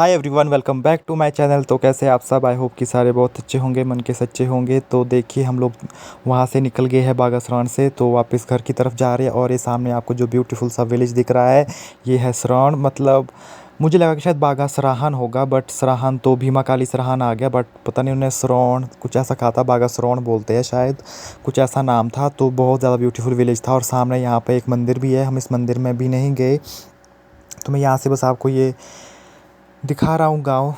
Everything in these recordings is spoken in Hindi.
Hi everyone, welcome back to my channel. तो कैसे आप सब? आई होप कि सारे बहुत अच्छे होंगे, मन के सच्चे होंगे। तो देखिए, हम लोग वहाँ से निकल गए हैं बागासरान से, तो वापस घर की तरफ जा रहे हैं। और ये सामने आपको जो ब्यूटीफुल सा विलेज दिख रहा है, ये है सरान। मतलब मुझे लगा कि शायद बागा सराहन होगा, बट सराहन तो भीमा काली सराहन आ गया। बट पता नहीं, उन्हें सरान कुछ ऐसा कहा था, बागा सरान बोलते हैं शायद, कुछ ऐसा नाम था। तो बहुत ज़्यादा ब्यूटीफुल विलेज था। और सामने यहाँ पे एक मंदिर भी है। हम इस मंदिर में भी नहीं गए, तो मैं यहाँ से बस आपको ये दिखा रहा हूँ गाँव।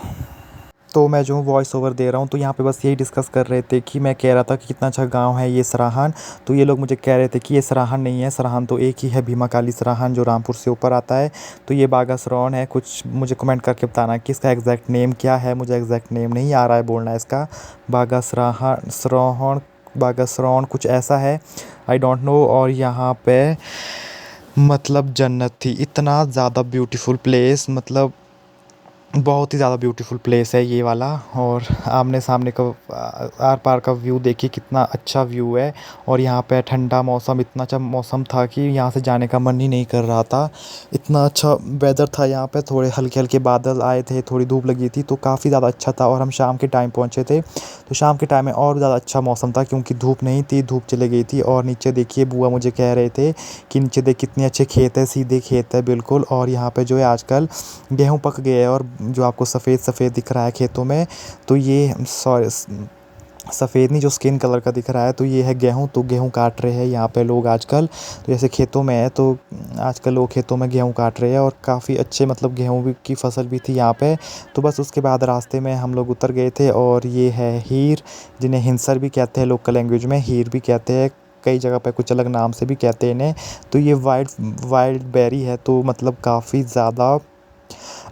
तो मैं जो हूँ वॉइस ओवर दे रहा हूँ। तो यहाँ पे बस यही डिस्कस कर रहे थे कि मैं कह रहा था कि कितना अच्छा गांव है ये सराहन। तो ये लोग मुझे कह रहे थे कि ये सराहन नहीं है, सराहन तो एक ही है, भीमा काली सराहन, जो रामपुर से ऊपर आता है। तो ये बागा सराहन है। कुछ मुझे कमेंट करके बताना कि इसका एग्जैक्ट नेम क्या है। मुझे एग्जैक्ट नेम नहीं आ रहा है बोलना इसका। बागा सराहन, सराहन, बागा सराहन कुछ ऐसा है, आई डोंट नो। और यहाँ पे मतलब जन्नत थी, इतना ज़्यादा ब्यूटीफुल प्लेस, मतलब बहुत ही ज़्यादा ब्यूटीफुल प्लेस है ये वाला। और आमने सामने का आर पार का व्यू देखिए, कितना अच्छा व्यू है। और यहाँ पे ठंडा मौसम, इतना अच्छा मौसम था कि यहाँ से जाने का मन ही नहीं कर रहा था। इतना अच्छा वेदर था यहाँ पे। थोड़े हल्के हल्के बादल आए थे, थोड़ी धूप लगी थी, तो काफ़ी ज़्यादा अच्छा था। और हम शाम के टाइम पहुँचे थे, तो शाम के टाइम में और ज़्यादा अच्छा मौसम था, क्योंकि धूप नहीं थी, धूप चली गई थी। और नीचे देखिए, बुआ मुझे कह रहे थे कि नीचे देख कितने अच्छे खेत है, सीधे खेत है बिल्कुल। और यहाँ पे जो है आजकल गेहूँ पक गए हैं, और जो आपको सफ़ेद सफ़ेद दिख रहा है खेतों में, तो ये सॉरी, सफ़ेद नहीं, जो स्किन कलर का दिख रहा है, तो ये है गेहूँ। तो गेहूँ काट रहे हैं यहाँ पे लोग आजकल। तो जैसे खेतों में है, तो आजकल लोग खेतों में गेहूँ काट रहे हैं। और काफ़ी अच्छे, मतलब गेहूँ भी की फसल भी थी यहाँ पे। तो बस उसके बाद रास्ते में हम लोग उतर गए थे। और ये है हीर, जिन्हें हिंसर भी कहते हैं लोकल लैंग्वेज में, हीर भी कहते हैं, कई जगह पे कुछ अलग नाम से भी कहते हैं इन्हें। तो ये वाइल्ड वाइल्ड बेरी है, तो मतलब काफ़ी ज़्यादा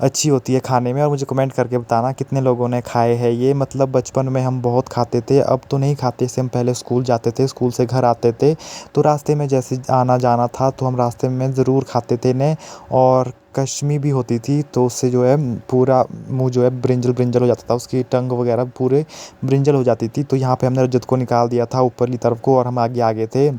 अच्छी होती है खाने में। और मुझे कमेंट करके बताना कितने लोगों ने खाए हैं ये। मतलब बचपन में हम बहुत खाते थे, अब तो नहीं खाते। जैसे हम पहले स्कूल जाते थे, स्कूल से घर आते थे, तो रास्ते में जैसे आना जाना था, तो हम रास्ते में ज़रूर खाते थे इन्हें। और कशमी भी होती थी, तो उससे जो है पूरा मुंह जो है ब्रिंजल ब्रिंजल हो जाता था, उसकी टंग वगैरह पूरे ब्रिंजल हो जाती थी। तो यहाँ पे हमने रजत को निकाल दिया था ऊपरली तरफ को, और हम आगे आगे थे,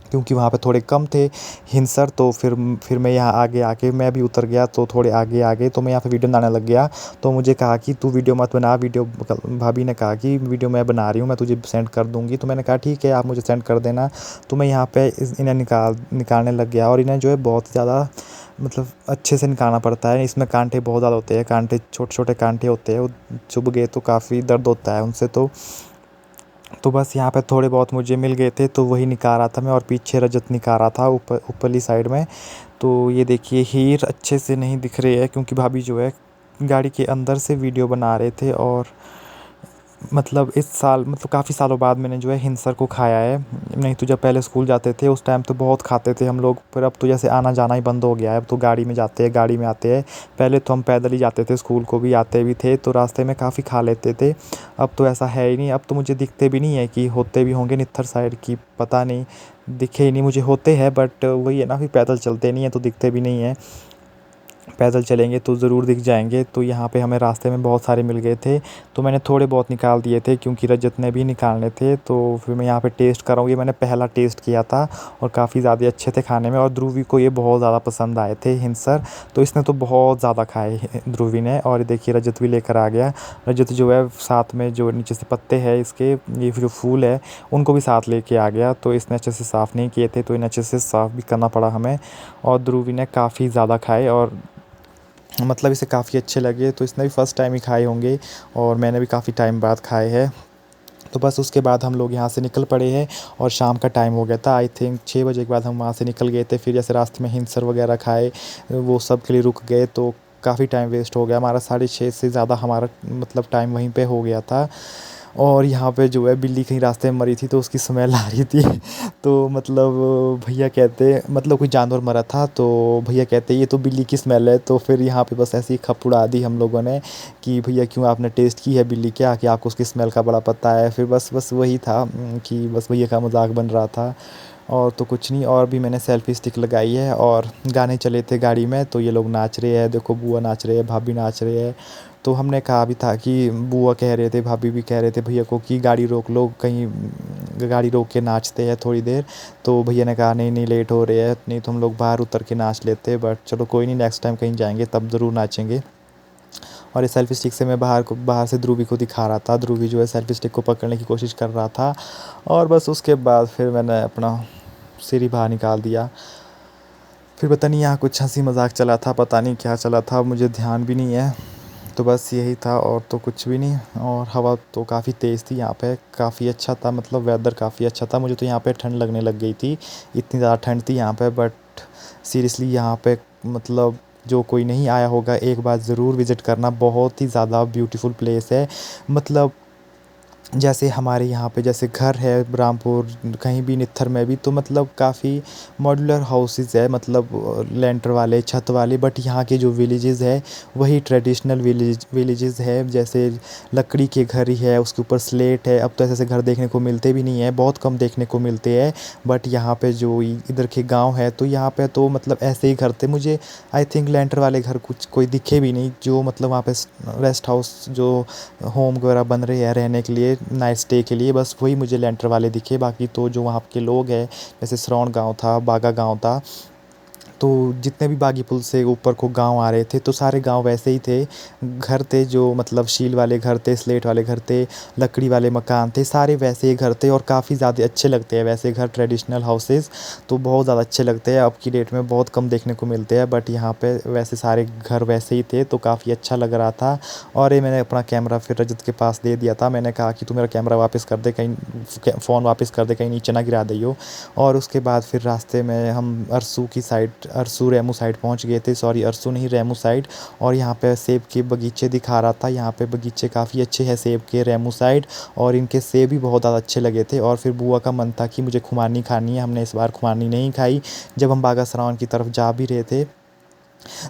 क्योंकि वहाँ पे थोड़े कम थे हिंसर। तो फिर मैं यहाँ आगे आके मैं भी उतर गया, तो थोड़े आगे आगे तो मैं यहाँ पे वीडियो बनाने लग गया। तो मुझे कहा कि तू वीडियो मत बना, वीडियो भाभी ने कहा कि वीडियो मैं बना रही हूँ, मैं तुझे सेंड कर दूँगी। तो मैंने कहा ठीक है, आप मुझे सेंड कर देना। तो मैं यहाँ पे इन्हें निकालने लग गया। और इन्हें जो है बहुत ज़्यादा, मतलब अच्छे से निकालना पड़ता है। इसमें कांटे बहुत ज़्यादा होते हैं, कांटे छोटे छोटे कांटे होते हैं, वो चुभ गए तो काफ़ी दर्द होता है उनसे। तो बस यहाँ पे थोड़े बहुत मुझे मिल गए थे, तो वही निकाल रहा था मैं। और पीछे रजत निकाल रहा था ऊपरली साइड में। तो ये देखिए, हीर अच्छे से नहीं दिख रही है, क्योंकि भाभी जो है गाड़ी के अंदर से वीडियो बना रहे थे। और मतलब इस साल, मतलब काफ़ी सालों बाद मैंने जो है हिंसर को खाया है। नहीं तो जब पहले स्कूल जाते थे उस टाइम तो बहुत खाते थे हम लोग, पर अब तो जैसे आना जाना ही बंद हो गया है। अब तो गाड़ी में जाते हैं, गाड़ी में आते हैं। पहले तो हम पैदल ही जाते थे, स्कूल को भी आते भी थे, तो रास्ते में काफ़ी खा लेते थे। अब तो ऐसा है ही नहीं। अब तो मुझे दिखते भी नहीं है, कि होते भी होंगे नित्थर साइड की, पता नहीं, दिखे ही नहीं मुझे। होते हैं, बट वही है ना, फिर पैदल चलते नहीं है तो दिखते भी नहीं है। पैदल चलेंगे तो ज़रूर दिख जाएंगे। तो यहाँ पे हमें रास्ते में बहुत सारे मिल गए थे, तो मैंने थोड़े बहुत निकाल दिए थे, क्योंकि रजत ने भी निकालने थे। तो फिर मैं यहाँ पे टेस्ट कर रहा हूँ। ये मैंने पहला टेस्ट किया था, और काफ़ी ज़्यादा अच्छे थे खाने में। और ध्रुवी को ये बहुत ज़्यादा पसंद आए थे हिंसर, तो इसने तो बहुत ज़्यादा खाए ध्रुवी ने। और ये देखिए, रजत भी लेकर आ गया। रजत जो है साथ में जो नीचे से पत्ते हैं इसके, ये जो फूल है, उनको भी साथ लेके आ गया। तो इसने अच्छे से साफ़ नहीं किए थे, तो इन्हें अच्छे से साफ़ भी करना पड़ा हमें। और ध्रुवी ने काफ़ी ज़्यादा खाए, और मतलब इसे काफ़ी अच्छे लगे। तो इसने भी फ़र्स्ट टाइम ही खाए होंगे, और मैंने भी काफ़ी टाइम बाद खाए हैं। तो बस उसके बाद हम लोग यहाँ से निकल पड़े हैं। और शाम का टाइम हो गया था, आई थिंक 6 बजे के बाद हम वहाँ से निकल गए थे। फिर जैसे रास्ते में हिंसर वगैरह खाए, वो सब के लिए रुक गए, तो काफ़ी टाइम वेस्ट हो गया हमारा। 6:30 से ज़्यादा हमारा मतलब टाइम वहीं पे हो गया था। और यहाँ पे जो है बिल्ली कहीं रास्ते में मरी थी, तो उसकी स्मेल आ रही थी। तो मतलब भैया कहते, मतलब कोई जानवर मरा था, तो भैया कहते ये तो बिल्ली की स्मेल है। तो फिर यहाँ पे बस ऐसी खप उड़ा दी हम लोगों ने कि भैया क्यों आपने टेस्ट की है बिल्ली क्या, कि आपको उसकी स्मेल का बड़ा पता है। फिर बस वही था, कि बस भैया का मजाक बन रहा था, और तो कुछ नहीं। और भी मैंने सेल्फ़ी स्टिक लगाई है, और गाने चले थे गाड़ी में, तो ये लोग नाच रहे हैं, देखो बुआ नाच रहे हैं, भाभी नाच रहे हैं। तो हमने कहा भी था कि बुआ कह रहे थे, भाभी भी कह रहे थे भैया को कि गाड़ी रोक लो, कहीं गाड़ी रोक के नाचते हैं थोड़ी देर। तो भैया ने कहा नहीं नहीं, लेट हो रहे हैं, नहीं तो हम लोग बाहर उतर के नाच लेते, बट चलो कोई नहीं, नेक्स्ट टाइम कहीं जाएंगे तब ज़रूर नाचेंगे। और इस सेल्फ़ी स्टिक से मैं बाहर से ध्रुवी को दिखा रहा था। ध्रुवी जो है सेल्फ़ी स्टिक को पकड़ने की कोशिश कर रहा था और बस उसके बाद फिर मैंने अपना सिर ही बाहर निकाल दिया। फिर पता नहीं यहाँ कुछ हँसी मज़ाक चला था, पता नहीं क्या चला था, मुझे ध्यान भी नहीं है। तो बस यही था और तो कुछ भी नहीं। और हवा तो काफ़ी तेज़ थी यहाँ पे, काफ़ी अच्छा था, मतलब वेदर काफ़ी अच्छा था। मुझे तो यहाँ पे ठंड लगने लग गई थी, इतनी ज़्यादा ठंड थी यहाँ पे। बट सीरियसली यहाँ पे मतलब जो कोई नहीं आया होगा एक बार ज़रूर विज़िट करना, बहुत ही ज़्यादा ब्यूटीफुल प्लेस है। मतलब जैसे हमारे यहाँ पे जैसे घर है रामपुर कहीं भी नित्थर में भी, तो मतलब काफ़ी मॉड्यूलर हाउसेस है, मतलब लेंटर वाले छत वाले। बट यहाँ के जो विलेजेस है वही ट्रेडिशनल विलेजेस है, जैसे लकड़ी के घर ही है, उसके ऊपर स्लेट है। अब तो ऐसे घर देखने को मिलते भी नहीं है, बहुत कम देखने को मिलते हैं। बट यहाँ पे जो इधर के गांव है तो यहाँ पे तो मतलब ऐसे ही घर थे। मुझे आई थिंक लेंटर वाले घर कुछ कोई दिखे भी नहीं, जो मतलब वहाँ पे रेस्ट हाउस जो होम वगैरह बन रहे हैं रहने के लिए, नाइट स्टे के लिए, बस वही मुझे लेंटर वाले दिखे। बाकी तो जो वहाँ के लोग हैं, जैसे श्रवण गाँव था, बागा गाँव था, तो जितने भी बागी पुल से ऊपर को गांव आ रहे थे तो सारे गांव वैसे ही थे। घर थे जो मतलब शील वाले घर थे, स्लेट वाले घर थे, लकड़ी वाले मकान थे, सारे वैसे ही घर थे। और काफ़ी ज़्यादा अच्छे लगते हैं वैसे घर, ट्रेडिशनल हाउसेस तो बहुत ज़्यादा अच्छे लगते हैं। अब की डेट में बहुत कम देखने को मिलते हैं, बट यहाँ पे वैसे सारे घर वैसे ही थे, तो काफ़ी अच्छा लग रहा था। और ये मैंने अपना कैमरा फिर रजत के पास दे दिया था। मैंने कहा कि तू मेरा कैमरा वापस कर दे, कहीं फ़ोन वापस कर दे, कहीं नीचे ना गिरा दियो। और उसके बाद फिर रास्ते में हम अरसू की साइड, अरसू रेमू साइड पहुंच गए थे, सॉरी अरसू नहीं रेमू साइड। और यहाँ पे सेब के बगीचे दिखा रहा था, यहाँ पे बगीचे काफ़ी अच्छे हैं सेब के रेमू साइड, और इनके सेब भी बहुत ज़्यादा अच्छे लगे थे। और फिर बुआ का मन था कि मुझे खुमानी खानी है, हमने इस बार खुमानी नहीं खाई। जब हम बागासरावन की तरफ जा भी रहे थे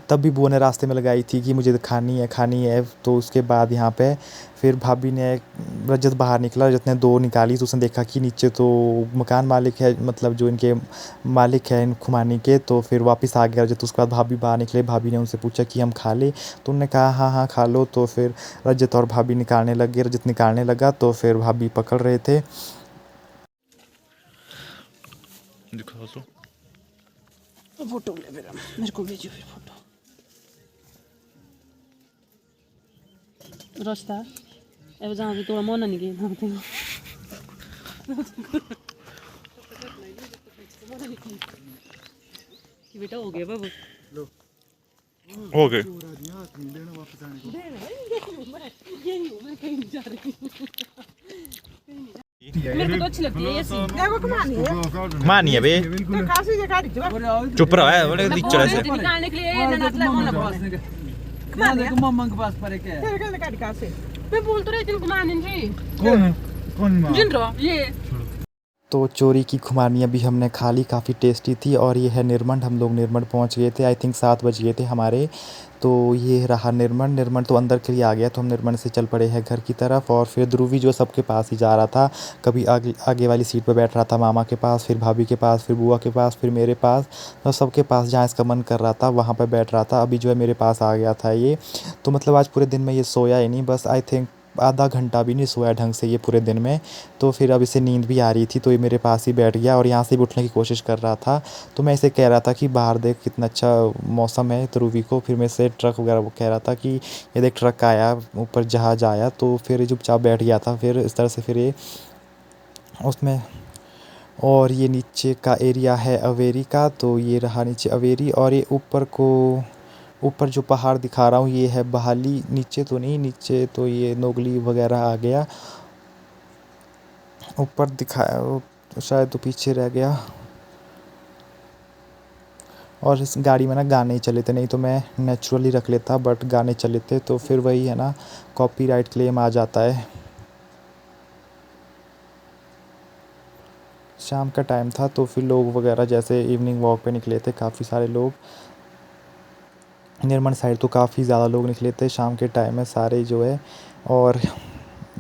तब भी बुआ ने रास्ते में लगाई थी कि मुझे खानी है खानी है। तो उसके बाद यहाँ पे फिर भाभी ने, रजत बाहर निकला, रजत ने दो निकाली तो उसने देखा कि नीचे तो मकान मालिक है, मतलब जो इनके मालिक है इन खुमानी के। तो फिर वापस आ गया रजत। उसके बाद भाभी बाहर निकले, भाभी ने उनसे पूछा कि हम खा ले, तो उन्होंने कहा हाँ हाँ खा लो। तो फिर रजत और भाभी निकालने लग गए, रजत निकालने लगा तो फिर भाभी पकड़ रहे थे। दिखाओ तो फोटो ले मेरा, मेरे को भेजो फिर फोटो। रास्ता अब जहाँ भी थोड़ा मन नहीं गया वहाँ पे कि बेटा हो गया बाबू, हो गए। मेरे को तो अच्छी लगती है ये सीन। देखो कमानी है, मानिए बे, तो काफी जगह दिखो चुप रहो है, बोले दिख चले से निकालने के लिए ना नाच लगा ना कमानी है। मम्मा के पास पर क्या है? तेरे का काट का से मैं बोल तो रही थी कमानी जी। कौन माँ? जिन रहा ये तो चोरी की खुमानी भी हमने खा ली, काफ़ी टेस्टी थी। और ये है निर्मंड, हम लोग निर्मंड पहुंच गए थे, आई थिंक 7 बज गए थे हमारे। तो ये रहा निर्मंड। निर्मंड तो अंदर के लिए आ गया, तो हम निर्मंड से चल पड़े हैं घर की तरफ। और फिर ध्रुवी जो सबके पास ही जा रहा था, कभी आगे वाली सीट पर बैठ रहा था मामा के पास, फिर भाभी के पास, फिर बुआ के पास, फिर मेरे पास, तो सबके पास जहाँ इसका मन कर रहा था वहाँ पर बैठ रहा था। अभी जो है मेरे पास आ गया था ये। तो मतलब आज पूरे दिन में ये सोया ही नहीं, बस आई थिंक आधा घंटा भी नहीं सोया ढंग से ये पूरे दिन में। तो फिर अब इसे नींद भी आ रही थी, तो ये मेरे पास ही बैठ गया और यहाँ से भी उठने की कोशिश कर रहा था। तो मैं इसे कह रहा था कि बाहर देख कितना अच्छा मौसम है, ध्रुवी को। फिर मैं इसे ट्रक वगैरह वो कह रहा था कि ये देख ट्रक आया, ऊपर जहाज आया। तो फिर ये चुपचाप बैठ गया था। फिर इस तरह से फिर ये उसमें, और ये नीचे का एरिया है अवेरी का, तो ये रहा नीचे अवेरी। और ये ऊपर जो पहाड़ दिखा रहा हूँ ये है बहाली, नीचे तो नहीं, नीचे तो ये नोगली वगैरह आ गया, ऊपर दिखाया वो तो शायद तो पीछे रह गया। और इस गाड़ी में ना गाने ही चले थे, नहीं तो मैं नेचुरली रख लेता, बट गाने चले थे तो फिर वही है ना, कॉपीराइट क्लेम आ जाता है। शाम का टाइम था तो फिर लोग वगैरह जैसे इवनिंग वॉक पे निकले थे काफ़ी सारे लोग। निर्मल साइड तो काफ़ी ज़्यादा लोग निकले थे शाम के टाइम में सारे जो है। और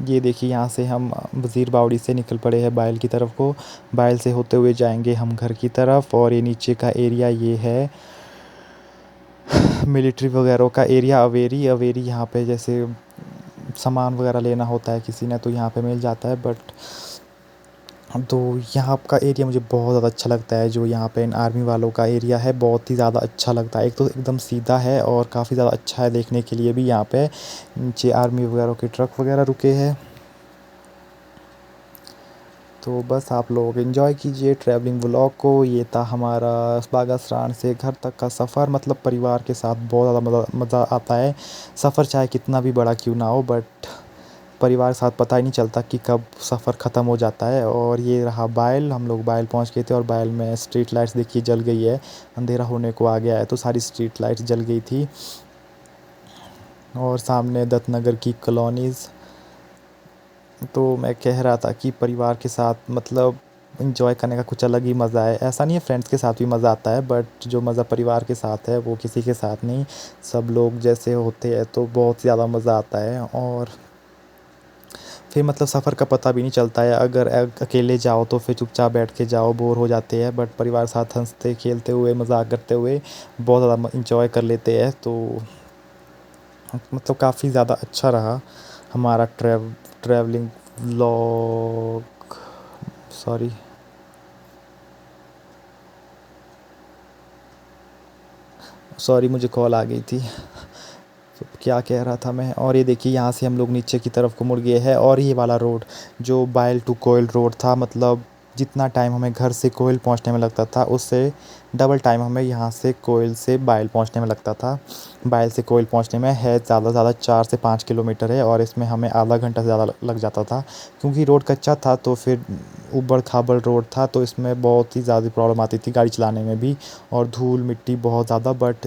ये देखिए यहाँ से हम वज़ीर बावड़ी से निकल पड़े हैं बाइल की तरफ को, बाइल से होते हुए जाएंगे हम घर की तरफ। और ये नीचे का एरिया ये है मिलिट्री वगैरह का एरिया, अवेरी। अवेरी यहाँ पे जैसे सामान वगैरह लेना होता है किसी ने तो यहाँ पे मिल जाता है। बट तो यहाँ का एरिया मुझे बहुत ज़्यादा अच्छा लगता है। जो यहाँ पे इन आर्मी वालों का एरिया है बहुत ही ज़्यादा अच्छा लगता है। एक तो एकदम सीधा है और काफ़ी ज़्यादा अच्छा है देखने के लिए भी। यहाँ पे नीचे आर्मी वगैरह के ट्रक वगैरह रुके हैं। तो बस आप लोग एंजॉय कीजिए ट्रैवलिंग व्लॉग को। ये था हमारा बागासरान से घर तक का सफ़र। मतलब परिवार के साथ बहुत ज़्यादा मज़ा आता है। सफ़र चाहे कितना भी बड़ा क्यों ना हो, बट परिवार के साथ पता ही नहीं चलता कि कब सफ़र ख़त्म हो जाता है। और ये रहा बायल। हम लोग बायल पहुंच गए थे और बायल में स्ट्रीट लाइट्स देखिए जल गई है। अंधेरा होने को आ गया है तो सारी स्ट्रीट लाइट्स जल गई थी। और सामने दत्तनगर की कॉलोनीज़। तो मैं कह रहा था कि परिवार के साथ मतलब इंजॉय करने का कुछ अलग ही मज़ा है। ऐसा नहीं है, फ्रेंड्स के साथ भी मज़ा आता है, बट जो मज़ा परिवार के साथ है वो किसी के साथ नहीं। सब लोग जैसे होते हैं तो बहुत ज़्यादा मज़ा आता है। और फिर मतलब सफ़र का पता भी नहीं चलता है। अगर अकेले जाओ तो फिर चुपचाप बैठ के जाओ, बोर हो जाते हैं, बट परिवार के साथ हंसते खेलते हुए मज़ाक करते हुए बहुत ज़्यादा इंजॉय कर लेते हैं। तो मतलब काफ़ी ज़्यादा अच्छा रहा हमारा ट्रैवलिंग व्लॉग। सॉरी, मुझे कॉल आ गई थी। तो क्या कह रहा था मैं। और ये देखिए यहाँ से हम लोग नीचे की तरफ को मुड़ गए हैं। और ये वाला रोड जो बायल टू कोयल रोड था, मतलब जितना टाइम हमें घर से कोयल पहुँचने में लगता था उससे डबल टाइम हमें यहाँ से कोयल से बायल पहुँचने में लगता था। बायल से कोयल पहुँचने में है ज़्यादा से ज़्यादा 4 से 5 किलोमीटर है और इसमें हमें आधा घंटा से ज़्यादा लग जाता था। क्योंकि रोड कच्चा था तो फिर ऊबड़ खाबड़ रोड था तो इसमें बहुत ही ज़्यादा प्रॉब्लम आती थी गाड़ी चलाने में भी, और धूल मिट्टी बहुत ज़्यादा। बट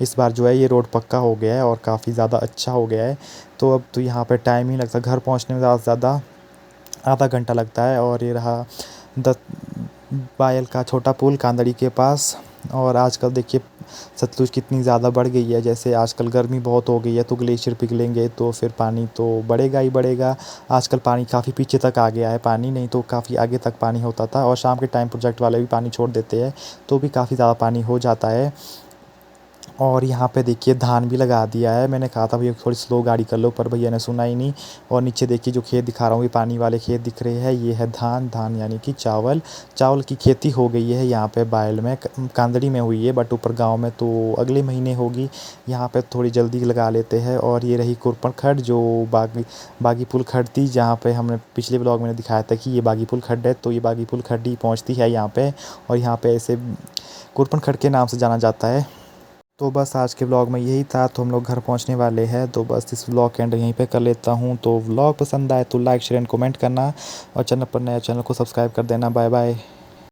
इस बार जो है ये रोड पक्का हो गया है और काफ़ी ज़्यादा अच्छा हो गया है। तो अब तो यहाँ पे टाइम ही लगता, घर पहुँचने में ज़्यादा से ज़्यादा आधा घंटा लगता है। और ये रहा द बायल का छोटा पुल कांदड़ी के पास। और आजकल देखिए सतलुज कितनी ज़्यादा बढ़ गई है। जैसे आजकल गर्मी बहुत हो गई है तो ग्लेशियर पिघलेंगे तो फिर पानी तो बढ़ेगा ही बढ़ेगा। आजकल पानी काफ़ी पीछे तक आ गया है, पानी नहीं तो काफ़ी आगे तक पानी होता था। और शाम के टाइम प्रोजेक्ट वाले भी पानी छोड़ देते हैं तो भी काफ़ी ज़्यादा पानी हो जाता है। और यहाँ पे देखिए धान भी लगा दिया है। मैंने कहा था भैया थोड़ी स्लो गाड़ी कर लो, पर भैया ने सुना ही नहीं। और नीचे देखिए जो खेत दिखा रहा हूँ ये पानी वाले खेत दिख रहे हैं, ये है धान यानी कि चावल की खेती हो गई है यहाँ पे बायल में। कांदड़ी में हुई है बट ऊपर गांव में तो अगले महीने होगी। यहाँ पे थोड़ी जल्दी लगा लेते हैं। और ये रही कुरपन खड्ड जो बागी पुल खड्ड थी, जहाँ पे हमने पिछले ब्लॉग में दिखाया था कि ये बागी पुल खड्ड है। तो ये बागी पुल खड्ड ही पहुँचती है यहाँ पे, और यहाँ पे ऐसे कुरपन खड्ड के नाम से जाना जाता है। तो बस आज के व्लॉग में यही था। तो हम लोग घर पहुंचने वाले हैं तो बस इस व्लॉग के एंड यहीं पे कर लेता हूं। तो व्लॉग पसंद आए तो लाइक शेयर एंड कमेंट करना, और चैनल पर नया चैनल को सब्सक्राइब कर देना। Bye bye.